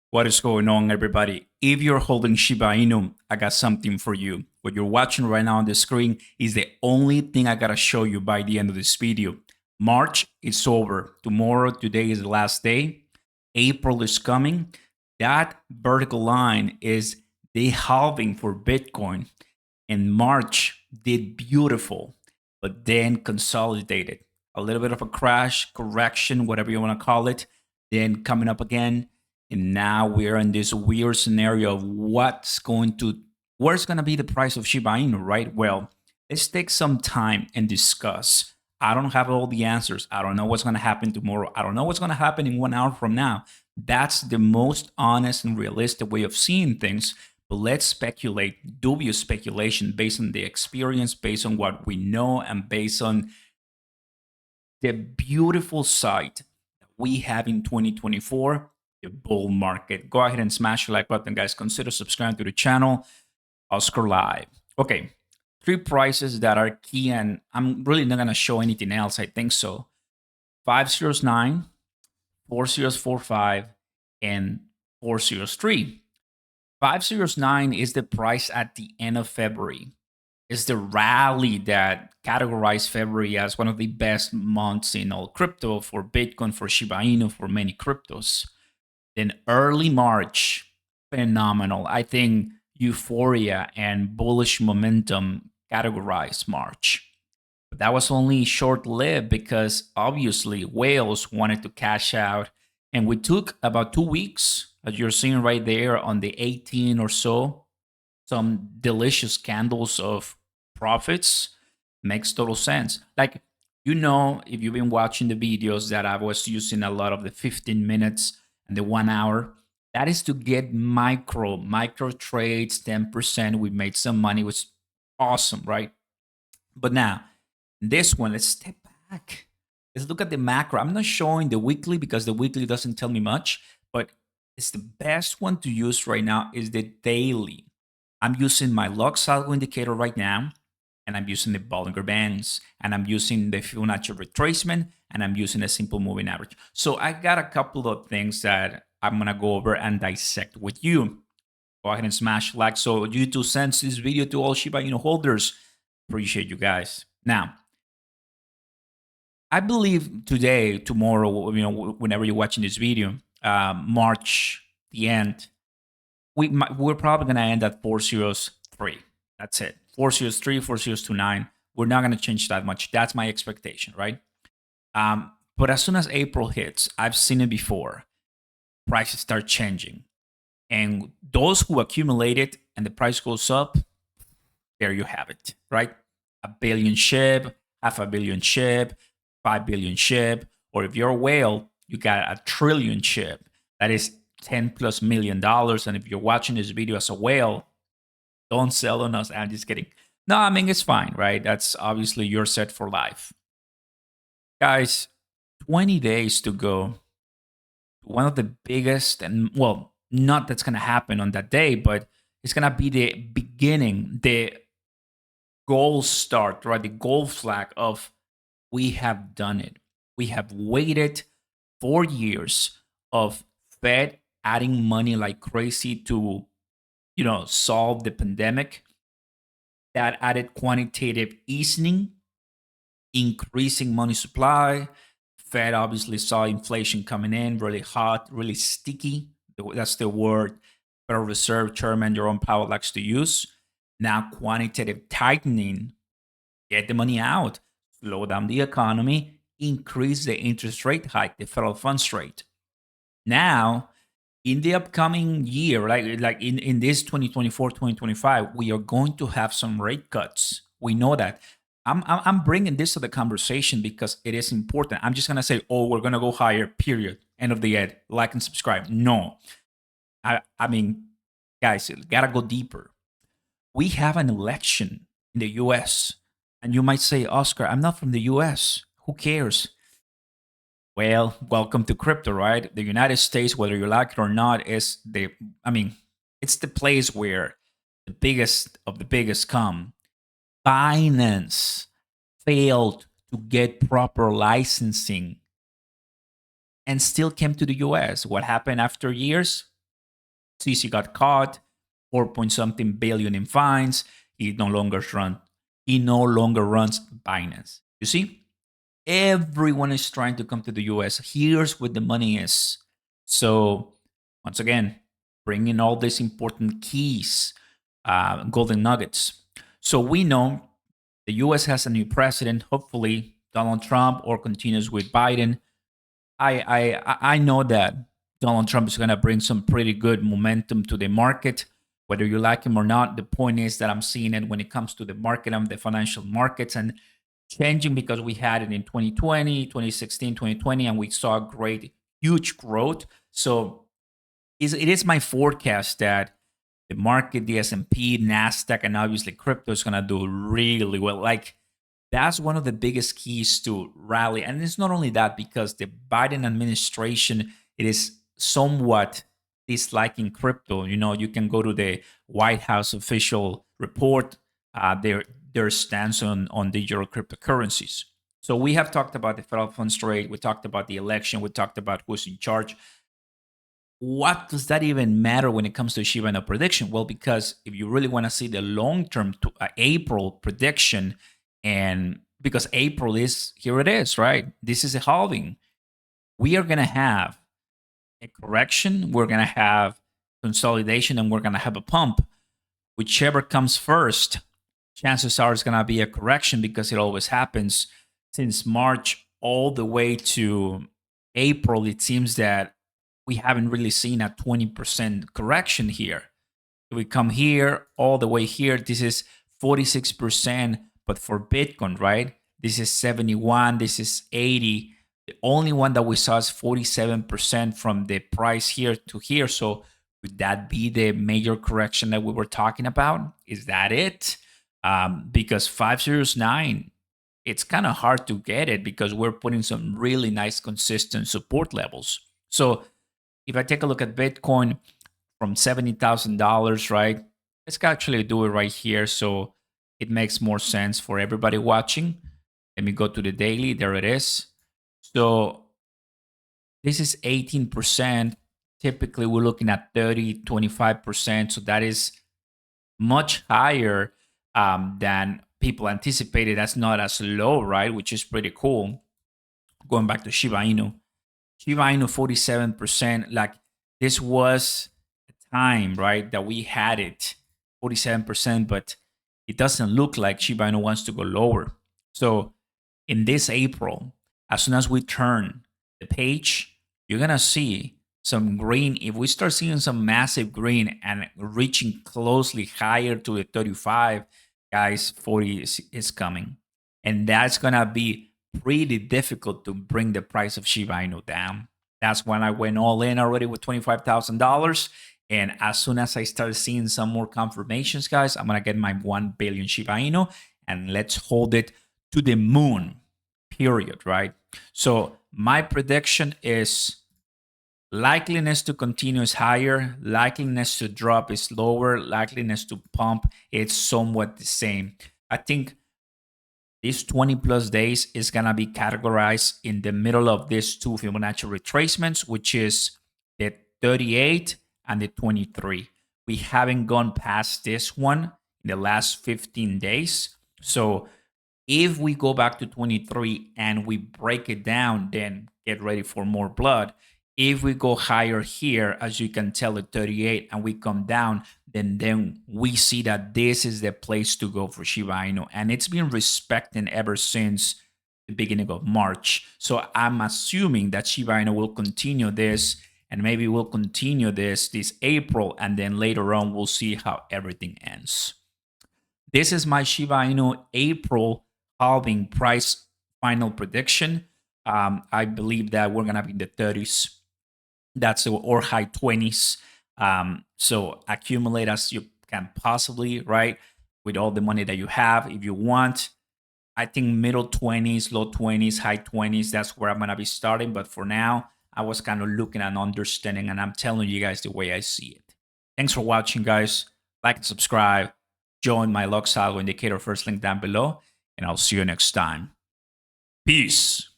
What is going on, everybody? If you're holding Shiba Inu, I got something for you. What you're watching right now on the screen is the only thing I gotta show you by the end of this video. March is over. Today is the last day. April is coming. That vertical line is the halving for Bitcoin. And March did beautiful, but then consolidated. A little bit of a crash, correction, whatever you want to call it. Then coming up again, and now we're in this weird scenario of where's going to be the price of Shiba Inu, right? Well, let's take some time and discuss. I don't have all the answers. I don't know what's going to happen tomorrow. I don't know what's going to happen in 1 hour from now. That's the most honest and realistic way of seeing things. But let's speculate, dubious speculation based on the experience, based on what we know, and based on the beautiful sight that we have in 2024, the bull market. Go ahead and smash the like button, guys. Consider subscribing to the channel. Oscar Live. Okay, three prices that are key, and I'm really not going to show anything else. I think so. 509, 4045, and 403. 509 is the price at the end of February. It's the rally that categorized February as one of the best months in all crypto for Bitcoin, for Shiba Inu, for many cryptos. Then early March, phenomenal. I think euphoria and bullish momentum categorized March. But that was only short-lived because obviously whales wanted to cash out. And we took about 2 weeks, as you're seeing right there on the 18 or so, some delicious candles of profits. Makes total sense. Like, if you've been watching the videos, that I was using a lot of the 15 minutes and the 1 hour, that is to get micro trades, 10%. We made some money. It was awesome, right? But now, this one, let's step back. Let's look at the macro. I'm not showing the weekly because the weekly doesn't tell me much, but it's the best one to use right now is the daily. I'm using my log cycle indicator right now, and I'm using the Bollinger Bands, and I'm using the Fibonacci retracement, and I'm using a simple moving average. So I got a couple of things that I'm gonna go over and dissect with you. Go ahead and smash like so YouTube sends this video to all Shiba Inu holders. Appreciate you guys. Now, I believe today, tomorrow, whenever you're watching this video, March, the end, we're probably going to end at 403. That's it. 403, 4029. We're not going to change that much. That's my expectation, right? But as soon as April hits, I've seen it before, prices start changing. And those who accumulate it and the price goes up, there you have it, right? 1 billion SHIB, half a billion SHIB, 5 billion SHIB, or if you're a whale, you got 1 trillion SHIB. That is $10+ million. And if you're watching this video as a whale, don't sell on us. I'm just kidding. No, I mean, it's fine, right? That's obviously you're set for life. Guys, 20 days to go. One of the biggest, and well, not that's going to happen on that day, but it's going to be the beginning, the goal start, right? The goal flag of we have done it. We have waited 4 years of Fed adding money like crazy to, solve the pandemic. That added quantitative easing, increasing money supply. Fed obviously saw inflation coming in really hot, really sticky. That's the word Federal Reserve Chairman Jerome Powell likes to use. Now quantitative tightening, get the money out, slow down the economy, increase the interest rate hike, the federal funds rate. Now, in the upcoming year, like in this 2024, 2025, we are going to have some rate cuts. We know that. I'm bringing this to the conversation because it is important. I'm just going to say, oh, we're going to go higher, period. End of the ad. Like and subscribe. No. I mean, guys, got to go deeper. We have an election in the US. And you might say, Oscar, I'm not from the US. Who cares? Well, welcome to crypto, right? The United States, whether you like it or not, it's the place where the biggest of the biggest come. Binance failed to get proper licensing and still came to the US. What happened after years? CC got caught, 4 point something billion in fines. He no longer runs Binance. You see, everyone is trying to come to the US. Here's where the money is. So once again, bringing all these important keys, golden nuggets. So we know the US has a new president, hopefully Donald Trump, or continues with Biden. I know that Donald Trump is going to bring some pretty good momentum to the market, whether you like him or not. The point is that I'm seeing it when it comes to the market and the financial markets and changing, because we had it in 2020, 2016, 2020, and we saw great, huge growth. So it is my forecast that the market, the S&P, NASDAQ, and obviously crypto is going to do really well. Like, that's one of the biggest keys to rally. And it's not only that, because the Biden administration, it is somewhat disliking crypto. You know, you can go to the White House official report, their stance on digital cryptocurrencies. So we have talked about the federal funds rate. We talked about the election. We talked about who's in charge. What does that even matter when it comes to Shiba Inu prediction? Well, because if you really want to see the long-term April prediction, and because April is, here it is, right? This is a halving. We are going to have a correction. We're going to have consolidation, and we're going to have a pump. Whichever comes first, chances are it's going to be a correction, because it always happens. Since March all the way to April, it seems that we haven't really seen a 20% correction here. We come here, all the way here, this is 46%, but for Bitcoin, right? This is 71, this is 80. The only one that we saw is 47% from the price here to here. So would that be the major correction that we were talking about? Is that it? Because 509, it's kind of hard to get it, because we're putting some really nice consistent support levels. So if I take a look at Bitcoin from $70,000, right? Let's actually do it right here, so it makes more sense for everybody watching. Let me go to the daily. There it is. So this is 18%. Typically, we're looking at 30, 25%. So that is much higher than people anticipated. That's not as low, right? Which is pretty cool. Going back to Shiba Inu. Shiba Inu 47%. Like, this was a time, right, that we had it 47%, but it doesn't look like Shiba Inu wants to go lower. So in this April, as soon as we turn the page, you're gonna see some green. If we start seeing some massive green and reaching closely higher to the 35, guys, 40 is coming. And that's gonna be pretty difficult to bring the price of Shiba Inu down. That's when I went all in already with $25,000. And as soon as I start seeing some more confirmations, guys, I'm going to get my 1 billion Shiba Inu, and let's hold it to the moon, period, right? So my prediction is likeliness to continue is higher, likeliness to drop is lower, likeliness to pump, it's somewhat the same. I think these 20 plus days is going to be categorized in the middle of these two Fibonacci retracements, which is the 38 and the 23. We haven't gone past this one in the last 15 days. So if we go back to 23 and we break it down, then get ready for more blood. If we go higher here, as you can tell at 38, and we come down, then we see that this is the place to go for Shiba Inu. And it's been respecting ever since the beginning of March. So I'm assuming that Shiba Inu will continue this, and maybe we'll continue this April, and then later on we'll see how everything ends. This is my Shiba Inu April halving price final prediction. I believe that we're gonna be in the 30s. That's or high 20s. So accumulate as you can possibly, right? With all the money that you have, if you want. I think middle 20s, low 20s, high 20s, that's where I'm going to be starting. But for now, I was kind of looking and understanding, and I'm telling you guys the way I see it. Thanks for watching, guys. Like and subscribe. Join my Lux Algo Indicator first link down below, and I'll see you next time. Peace.